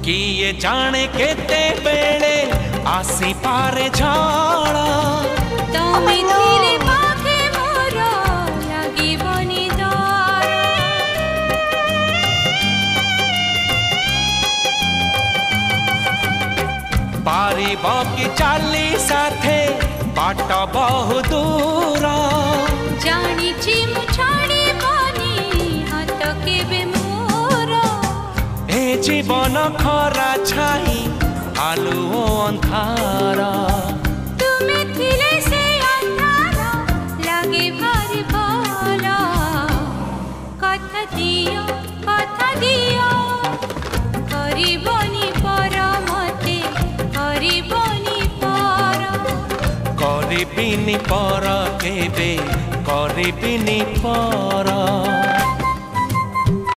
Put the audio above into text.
किए जाने केते बेले आसी पारे झाड़ा तमे थिले पाखे मोर लागिबनी डर पारिब कि चाली साथे बाट बहु दूर जानिछि मु छाड़िबनी हाथ केबे मोर ए जीवन खरा छाई आलु अंधार तुमे थिले से अंधार लागे भारी भल कथा दियो करिबनी पर मते करिबनी पर करिबिनी पर केबे करिबिनी पर।